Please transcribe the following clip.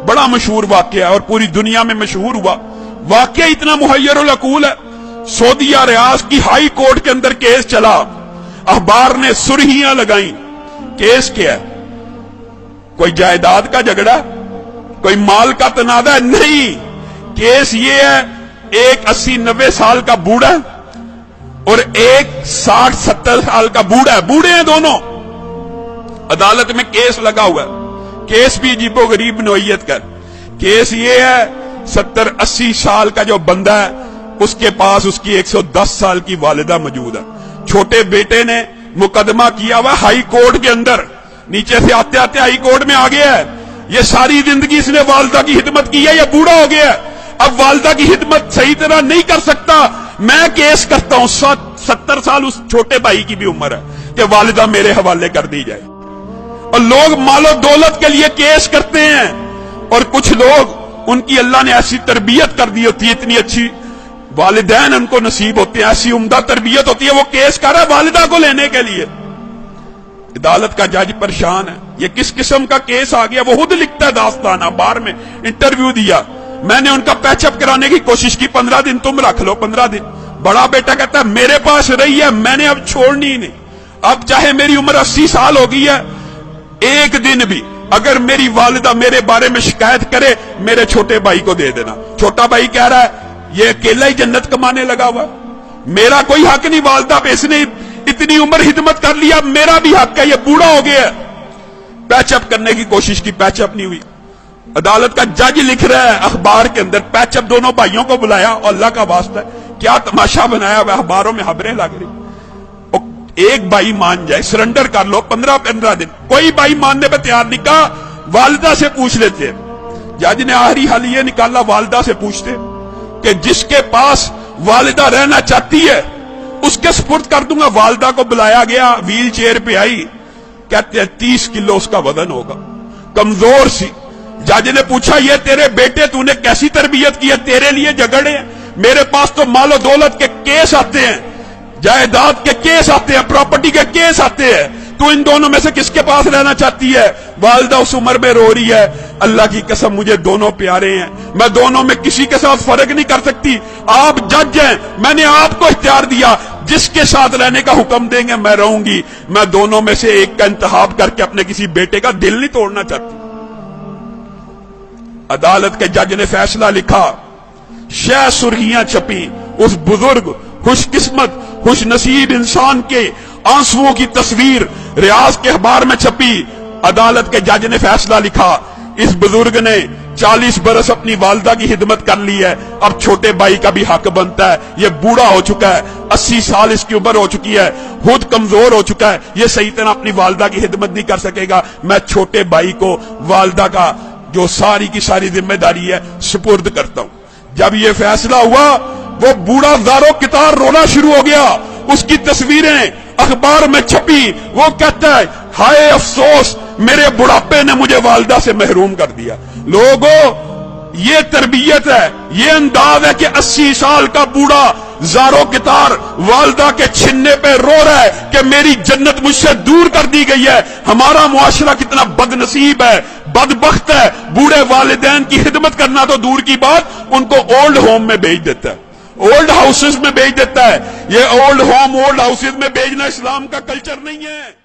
बड़ा मशहूर वाकया है और पूरी दुनिया में मशहूर हुआ। वाकया इतना मुहय्यरुल अकूल है। सऊदीया रियाज की हाई कोर्ट के अंदर केस चला, अखबार ने सुर्खियां लगाई। केस क्या है? कोई जायदाद का झगड़ा, कोई माल का तनाजा है? नहीं, केस ये है, एक 80-90 साल का बूढ़ा और एक 60-70 साल का बूढ़ा है, बूढ़े हैं दोनों, अदालत में केस लगा हुआ है। केस भी अजीबो गरीब नोयत का। केस ये है, 70-80 साल का जो बंदा है उसके पास उसकी 110 साल की वालिदा मौजूद है। छोटे बेटे ने मुकदमा किया हुआ हाई कोर्ट के अंदर, नीचे से आते आते हाई कोर्ट में आ गया है। ये सारी जिंदगी इसने वालिदा की खिदमत की है, ये बूढ़ा हो गया है, अब वालिदा की खिदमत सही तरह नहीं कर सकता, मैं केस करता हूं। 70 साल उस छोटे भाई की भी उम्र है कि वालिदा मेरे हवाले कर दी जाए। और लोग मालो दौलत के लिए केस करते हैं, और कुछ लोग उनकी अल्लाह ने ऐसी तरबियत कर दी होती है, इतनी अच्छी वालिदैन उनको नसीब होते हैं, ऐसी उम्दा तरबियत होती है, वो केस कर रहा है वालिदा को लेने के लिए। अदालत का जज परेशान है, ये किस किस्म का केस आ गया। वो खुद लिखता है दास्तान, अखबार में इंटरव्यू दिया, मैंने उनका पैचअप कराने की कोशिश की, 15 दिन तुम रख लो, 15 दिन। बड़ा बेटा कहता है मेरे पास रही है, मैंने अब छोड़नी ही नहीं, अब चाहे मेरी उम्र 80 साल हो गई है, एक दिन भी अगर मेरी वालिदा मेरे बारे में शिकायत करे, मेरे छोटे भाई को दे देना। छोटा भाई कह रहा है ये अकेला ही जन्नत कमाने लगा हुआ, मेरा कोई हक नहीं वालिदा पे, इसने इतनी उम्र हिदमत कर लिया, मेरा भी हक है, ये बूढ़ा हो गया। पैचअप करने की कोशिश की, पैचअप नहीं हुई। अदालत का जज लिख रहा है अखबार के अंदर, पैचअप दोनों भाइयों को बुलाया, और अल्लाह का वास्ता है क्या तमाशा बनाया हुआ, अखबारों में खबरें लग रही। एक भाई मान जाए, सरेंडर कर लो, 15-15 दिन। कोई भाई मानने पर तैयार नहीं, कहा वालिदा से पूछ लेते। जज ने आखिरी हल ये निकाला, वालिदा से पूछते कि जिसके पास वालिदा रहना चाहती है उसके सुपुर्द कर दूंगा। वालिदा को बुलाया गया, व्हील चेयर पे आई, कहते हैं 30 किलो उसका वजन होगा, कमजोर सी। जज ने पूछा ये तेरे बेटे तूने कैसी तरबियत की है, तेरे लिए झगड़े, मेरे पास तो मालो दौलत के केस आते हैं, जायदाद के केस आते हैं, प्रॉपर्टी के केस आते हैं, तू इन दोनों में से किसके पास रहना चाहती है? वालिदा उस उम्र में रो रही है, अल्लाह की कसम मुझे दोनों प्यारे हैं, मैं दोनों में किसी के साथ फर्क नहीं कर सकती, आप जज हैं, मैंने आपको इख्तियार दिया, जिसके साथ रहने का हुक्म देंगे मैं रहूंगी, मैं दोनों में से एक का इंतखाब करके अपने किसी बेटे का दिल नहीं तोड़ना चाहती। अदालत के जज ने फैसला लिखा, शह सुर्खियां छपी, उस बुजुर्ग खुशकिस्मत खुश नसीब इंसान के आंसुओं की तस्वीर रियाज के अखबार में छपी। अदालत के जज ने फैसला लिखा, इस बुजुर्ग ने 40 बरस अपनी वालिदा की खिदमत कर ली है, अब छोटे भाई का भी हक बनता है, ये बूढ़ा हो चुका है, 80 साल इसकी उम्र हो चुकी है, खुद कमजोर हो चुका है, ये सही तरह अपनी वालिदा की खिदमत नहीं कर सकेगा, मैं छोटे भाई को वालिदा का जो सारी की सारी जिम्मेदारी है सुपुर्द करता हूं। जब ये फैसला हुआ, वो बूढ़ा ज़ारो कितार रोना शुरू हो गया, उसकी तस्वीरें अखबार में छपी, वो कहता है हाय अफसोस, मेरे बुढ़ापे ने मुझे वालिदा से महरूम कर दिया। लोगों, ये तरबियत है, ये अंदाज है कि 80 साल का बूढ़ा ज़ारो कितार वालिदा के छिन्ने पे रो रहा है कि मेरी जन्नत मुझसे दूर कर दी गई है। हमारा मुआशरा कितना बदनसीब है, बदबख्त है, बूढ़े वालिदैन की खिदमत करना तो दूर की बात, उनको ओल्ड होम में भेज देता है, ओल्ड हाउसेस में भेज देता है। ये ओल्ड होम, ओल्ड हाउसेस में भेजना इस्लाम का कल्चर नहीं है।